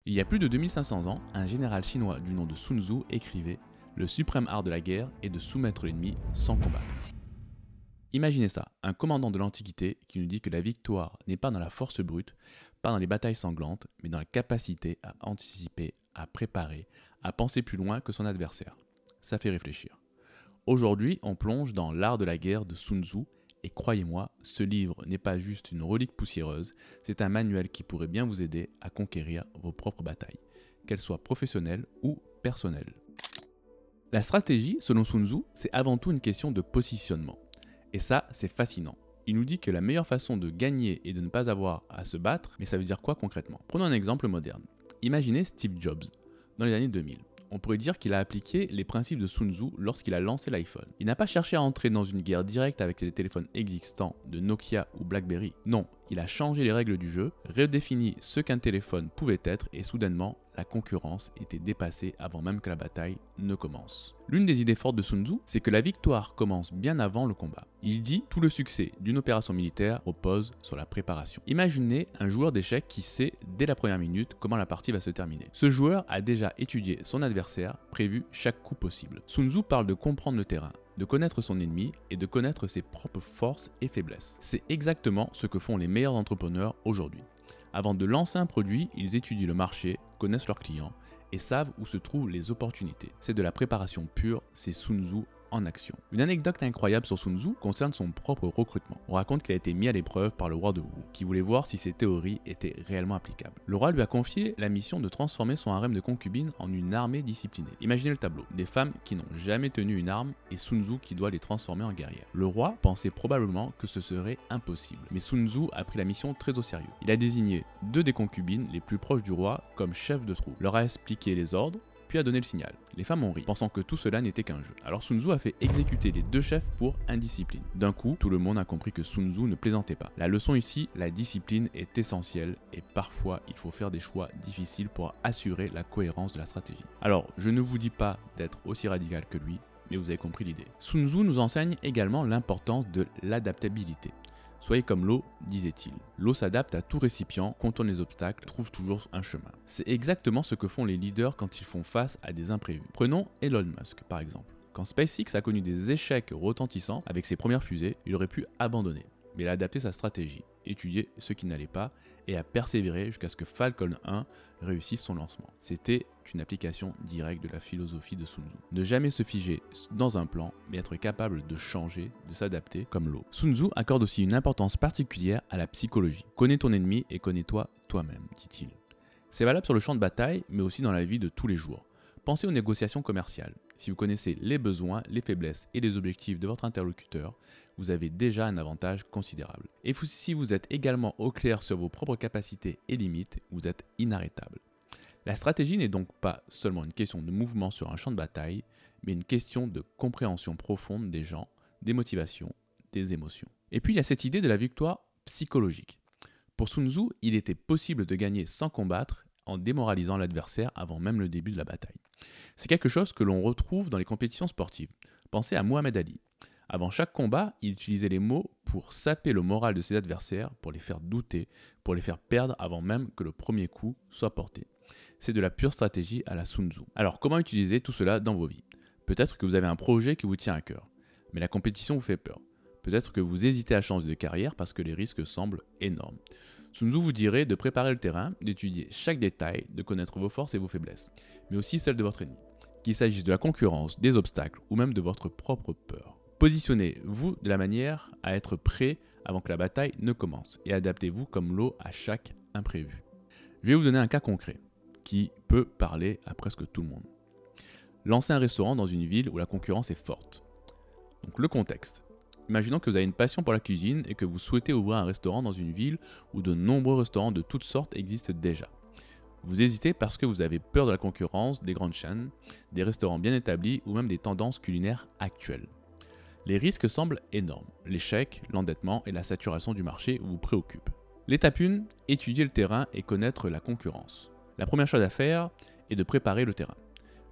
Il y a plus de 2500 ans, un général chinois du nom de Sun Tzu écrivait « Le suprême art de la guerre est de soumettre l'ennemi sans combattre ». Imaginez ça, un commandant de l'Antiquité qui nous dit que la victoire n'est pas dans la force brute, pas dans les batailles sanglantes, mais dans la capacité à anticiper, à préparer, à penser plus loin que son adversaire. Ça fait réfléchir. Aujourd'hui, on plonge dans l'art de la guerre de Sun Tzu, et croyez-moi, ce livre n'est pas juste une relique poussiéreuse, c'est un manuel qui pourrait bien vous aider à conquérir vos propres batailles, qu'elles soient professionnelles ou personnelles. La stratégie, selon Sun Tzu, c'est avant tout une question de positionnement. Et ça, c'est fascinant. Il nous dit que la meilleure façon de gagner est de ne pas avoir à se battre, mais ça veut dire quoi concrètement? Prenons un exemple moderne. Imaginez Steve Jobs, dans les années 2000. On pourrait dire qu'il a appliqué les principes de Sun Tzu lorsqu'il a lancé l'iPhone. Il n'a pas cherché à entrer dans une guerre directe avec les téléphones existants de Nokia ou BlackBerry. Non, il a changé les règles du jeu, redéfini ce qu'un téléphone pouvait être et soudainement, la concurrence était dépassée avant même que la bataille ne commence. L'une des idées fortes de Sun Tzu, c'est que la victoire commence bien avant le combat. Il dit « Tout le succès d'une opération militaire repose sur la préparation ». Imaginez un joueur d'échecs qui sait dès la première minute comment la partie va se terminer. Ce joueur a déjà étudié son adversaire, prévu chaque coup possible. Sun Tzu parle de comprendre le terrain, de connaître son ennemi et de connaître ses propres forces et faiblesses. C'est exactement ce que font les meilleurs entrepreneurs aujourd'hui. Avant de lancer un produit, ils étudient le marché, connaissent leurs clients et savent où se trouvent les opportunités. C'est de la préparation pure, c'est Sun Tzu en action. Une anecdote incroyable sur Sun Tzu concerne son propre recrutement. On raconte qu'il a été mis à l'épreuve par le roi de Wu, qui voulait voir si ses théories étaient réellement applicables. Le roi lui a confié la mission de transformer son harem de concubines en une armée disciplinée. Imaginez le tableau, des femmes qui n'ont jamais tenu une arme et Sun Tzu qui doit les transformer en guerrières. Le roi pensait probablement que ce serait impossible, mais Sun Tzu a pris la mission très au sérieux. Il a désigné 2 des concubines les plus proches du roi comme chefs de troupe, leur a expliqué les ordres, puis a donné le signal. Les femmes ont ri, pensant que tout cela n'était qu'un jeu. Alors Sun Tzu a fait exécuter les 2 chefs pour indiscipline. D'un coup, tout le monde a compris que Sun Tzu ne plaisantait pas. La leçon ici, la discipline est essentielle et parfois il faut faire des choix difficiles pour assurer la cohérence de la stratégie. Alors, je ne vous dis pas d'être aussi radical que lui, mais vous avez compris l'idée. Sun Tzu nous enseigne également l'importance de l'adaptabilité. Soyez comme l'eau, disait-il. L'eau s'adapte à tout récipient, contourne les obstacles, trouve toujours un chemin. C'est exactement ce que font les leaders quand ils font face à des imprévus. Prenons Elon Musk par exemple. Quand SpaceX a connu des échecs retentissants avec ses premières fusées, il aurait pu abandonner. Mais il a adapté sa stratégie, étudié ce qui n'allait pas et a persévéré jusqu'à ce que Falcon 1 réussisse son lancement. C'était une application directe de la philosophie de Sun Tzu. Ne jamais se figer dans un plan, mais être capable de changer, de s'adapter comme l'eau. Sun Tzu accorde aussi une importance particulière à la psychologie. Connais ton ennemi et connais-toi toi-même, dit-il. C'est valable sur le champ de bataille, mais aussi dans la vie de tous les jours. Pensez aux négociations commerciales. Si vous connaissez les besoins, les faiblesses et les objectifs de votre interlocuteur, vous avez déjà un avantage considérable. Et si vous êtes également au clair sur vos propres capacités et limites, vous êtes inarrêtable. La stratégie n'est donc pas seulement une question de mouvement sur un champ de bataille, mais une question de compréhension profonde des gens, des motivations, des émotions. Et puis il y a cette idée de la victoire psychologique. Pour Sun Tzu, il était possible de gagner sans combattre en démoralisant l'adversaire avant même le début de la bataille. C'est quelque chose que l'on retrouve dans les compétitions sportives. Pensez à Muhammad Ali. Avant chaque combat, il utilisait les mots pour saper le moral de ses adversaires, pour les faire douter, pour les faire perdre avant même que le premier coup soit porté. C'est de la pure stratégie à la Sun Tzu. Alors comment utiliser tout cela dans vos vies? Peut-être que vous avez un projet qui vous tient à cœur, mais la compétition vous fait peur. Peut-être que vous hésitez à changer de carrière parce que les risques semblent énormes. Sun Tzu vous dirait de préparer le terrain, d'étudier chaque détail, de connaître vos forces et vos faiblesses, mais aussi celles de votre ennemi. Qu'il s'agisse de la concurrence, des obstacles ou même de votre propre peur. Positionnez-vous de la manière à être prêt avant que la bataille ne commence et adaptez-vous comme l'eau à chaque imprévu. Je vais vous donner un cas concret qui peut parler à presque tout le monde. Lancez un restaurant dans une ville où la concurrence est forte. Donc le contexte. Imaginons que vous avez une passion pour la cuisine et que vous souhaitez ouvrir un restaurant dans une ville où de nombreux restaurants de toutes sortes existent déjà. Vous hésitez parce que vous avez peur de la concurrence des grandes chaînes, des restaurants bien établis ou même des tendances culinaires actuelles. Les risques semblent énormes. L'échec, l'endettement et la saturation du marché vous préoccupent. L'étape 1, étudier le terrain et connaître la concurrence. La première chose à faire est de préparer le terrain.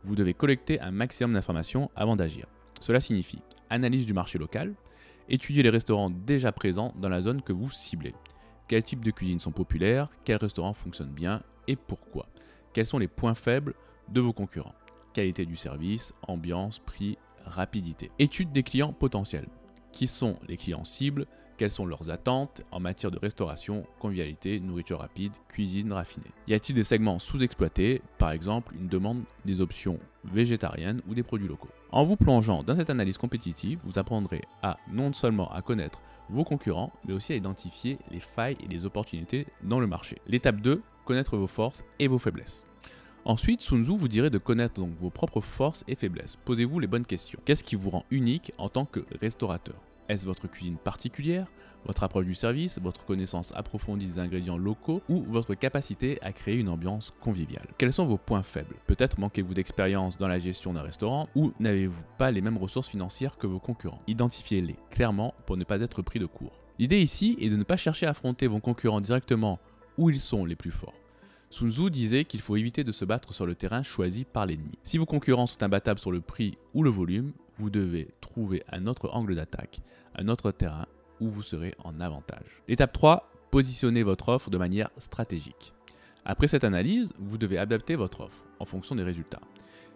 Vous devez collecter un maximum d'informations avant d'agir. Cela signifie analyse du marché local, étudier les restaurants déjà présents dans la zone que vous ciblez. Quels types de cuisine sont populaires, quels restaurants fonctionnent bien et pourquoi. Quels sont les points faibles de vos concurrents? Qualité du service, ambiance, prix, rapidité. Étude des clients potentiels. Qui sont les clients cibles? Quelles sont leurs attentes en matière de restauration, convivialité, nourriture rapide, cuisine raffinée? Y a-t-il des segments sous-exploités, par exemple une demande des options végétariennes ou des produits locaux? En vous plongeant dans cette analyse compétitive, vous apprendrez à non seulement à connaître vos concurrents, mais aussi à identifier les failles et les opportunités dans le marché. L'étape 2, connaître vos forces et vos faiblesses. Ensuite, Sun Tzu vous dirait de connaître donc vos propres forces et faiblesses. Posez-vous les bonnes questions. Qu'est-ce qui vous rend unique en tant que restaurateur? Est-ce votre cuisine particulière, votre approche du service, votre connaissance approfondie des ingrédients locaux ou votre capacité à créer une ambiance conviviale? Quels sont vos points faibles? Peut-être manquez-vous d'expérience dans la gestion d'un restaurant ou n'avez-vous pas les mêmes ressources financières que vos concurrents? Identifiez-les clairement pour ne pas être pris de court. L'idée ici est de ne pas chercher à affronter vos concurrents directement où ils sont les plus forts. Sun Tzu disait qu'il faut éviter de se battre sur le terrain choisi par l'ennemi. Si vos concurrents sont imbattables sur le prix ou le volume, vous devez trouver un autre angle d'attaque, un autre terrain où vous serez en avantage. L'étape 3, positionnez votre offre de manière stratégique. Après cette analyse, vous devez adapter votre offre en fonction des résultats.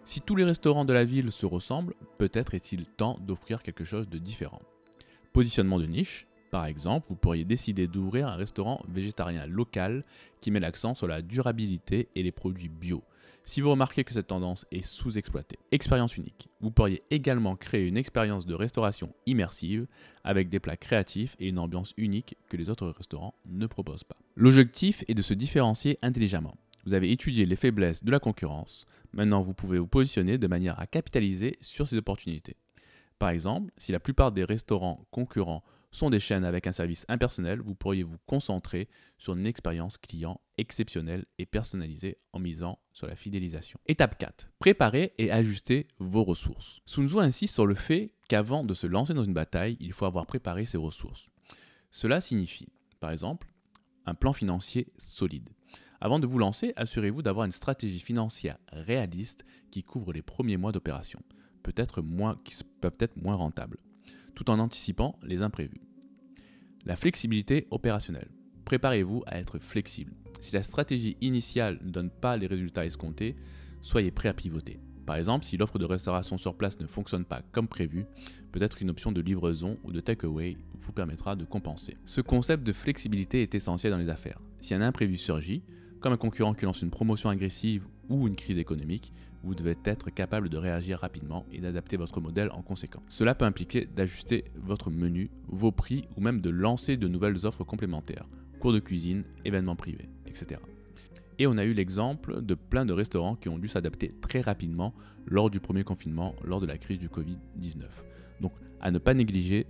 Si tous les restaurants de la ville se ressemblent, peut-être est-il temps d'offrir quelque chose de différent. Positionnement de niche. Par exemple, vous pourriez décider d'ouvrir un restaurant végétarien local qui met l'accent sur la durabilité et les produits bio, si vous remarquez que cette tendance est sous-exploitée. Expérience unique. Vous pourriez également créer une expérience de restauration immersive avec des plats créatifs et une ambiance unique que les autres restaurants ne proposent pas. L'objectif est de se différencier intelligemment. Vous avez étudié les faiblesses de la concurrence, maintenant vous pouvez vous positionner de manière à capitaliser sur ces opportunités. Par exemple, si la plupart des restaurants concurrents sont des chaînes avec un service impersonnel, vous pourriez vous concentrer sur une expérience client exceptionnelle et personnalisée en misant sur la fidélisation. Étape 4. Préparer et ajuster vos ressources. Sun Tzu insiste sur le fait qu'avant de se lancer dans une bataille, il faut avoir préparé ses ressources. Cela signifie, par exemple, un plan financier solide. Avant de vous lancer, assurez-vous d'avoir une stratégie financière réaliste qui couvre les premiers mois d'opération, qui peuvent être moins rentables, tout en anticipant les imprévus. La flexibilité opérationnelle. Préparez-vous à être flexible. Si la stratégie initiale ne donne pas les résultats escomptés, soyez prêt à pivoter. Par exemple, si l'offre de restauration sur place ne fonctionne pas comme prévu, peut-être une option de livraison ou de takeaway vous permettra de compenser. Ce concept de flexibilité est essentiel dans les affaires. Si un imprévu surgit, comme un concurrent qui lance une promotion agressive ou une crise économique, vous devez être capable de réagir rapidement et d'adapter votre modèle en conséquence. Cela peut impliquer d'ajuster votre menu, vos prix ou même de lancer de nouvelles offres complémentaires, cours de cuisine, événements privés, etc. Et on a eu l'exemple de plein de restaurants qui ont dû s'adapter très rapidement lors du premier confinement, lors de la crise du Covid-19. Donc à ne pas négliger,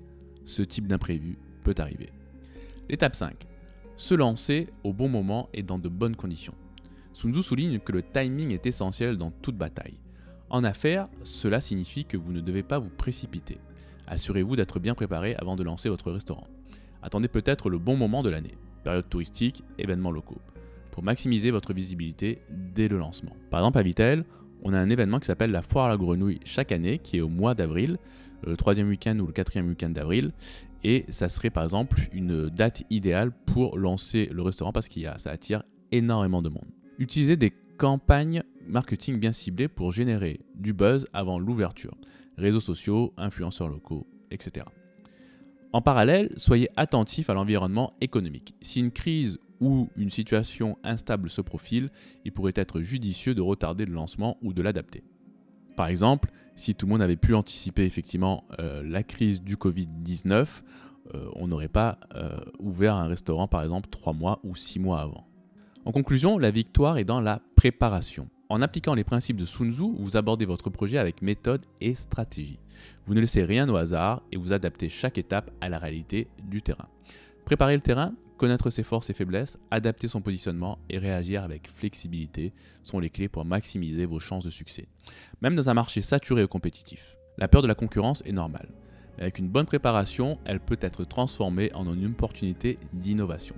ce type d'imprévu peut arriver. L'étape 5. Se lancer au bon moment et dans de bonnes conditions. Sun Tzu souligne que le timing est essentiel dans toute bataille. En affaires, cela signifie que vous ne devez pas vous précipiter. Assurez-vous d'être bien préparé avant de lancer votre restaurant. Attendez peut-être le bon moment de l'année, période touristique, événements locaux, pour maximiser votre visibilité dès le lancement. Par exemple à Vittel, on a un événement qui s'appelle la Foire à la Grenouille chaque année, qui est au mois d'avril, le 3e week-end ou le 4e week-end d'avril, et ça serait par exemple une date idéale pour lancer le restaurant parce que ça attire énormément de monde. Utilisez des campagnes marketing bien ciblées pour générer du buzz avant l'ouverture, réseaux sociaux, influenceurs locaux, etc. En parallèle, soyez attentif à l'environnement économique. Si une crise ou une situation instable se profile, il pourrait être judicieux de retarder le lancement ou de l'adapter. Par exemple, si tout le monde avait pu anticiper effectivement la crise du Covid-19, on n'aurait pas ouvert un restaurant par exemple 3 mois ou 6 mois avant. En conclusion, la victoire est dans la préparation. En appliquant les principes de Sun Tzu, vous abordez votre projet avec méthode et stratégie. Vous ne laissez rien au hasard et vous adaptez chaque étape à la réalité du terrain. Préparer le terrain, connaître ses forces et faiblesses, adapter son positionnement et réagir avec flexibilité sont les clés pour maximiser vos chances de succès. Même dans un marché saturé ou compétitif. La peur de la concurrence est normale. Mais avec une bonne préparation, elle peut être transformée en une opportunité d'innovation.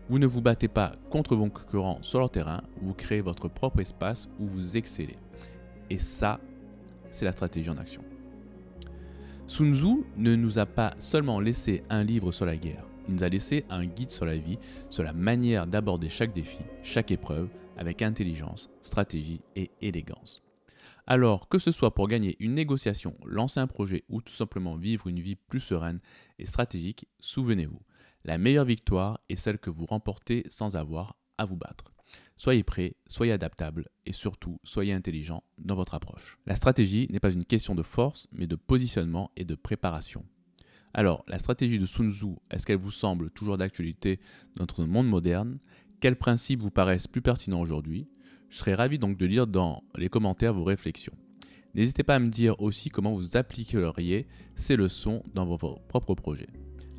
Vous ne vous battez pas contre vos concurrents sur leur terrain, vous créez votre propre espace où vous excellez. Et ça, c'est la stratégie en action. Sun Tzu ne nous a pas seulement laissé un livre sur la guerre, il nous a laissé un guide sur la vie, sur la manière d'aborder chaque défi, chaque épreuve, avec intelligence, stratégie et élégance. Alors, que ce soit pour gagner une négociation, lancer un projet ou tout simplement vivre une vie plus sereine et stratégique, souvenez-vous, la meilleure victoire est celle que vous remportez sans avoir à vous battre. Soyez prêt, soyez adaptable et surtout soyez intelligent dans votre approche. La stratégie n'est pas une question de force, mais de positionnement et de préparation. Alors, la stratégie de Sun Tzu, est-ce qu'elle vous semble toujours d'actualité dans notre monde moderne? Quels principes vous paraissent plus pertinents aujourd'hui? Je serais ravi donc de lire dans les commentaires vos réflexions. N'hésitez pas à me dire aussi comment vous appliqueriez ces leçons dans vos propres projets.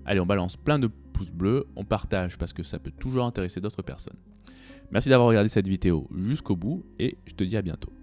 Allez, on balance plein de pouces bleus, on partage parce que ça peut toujours intéresser d'autres personnes. Merci d'avoir regardé cette vidéo jusqu'au bout et je te dis à bientôt.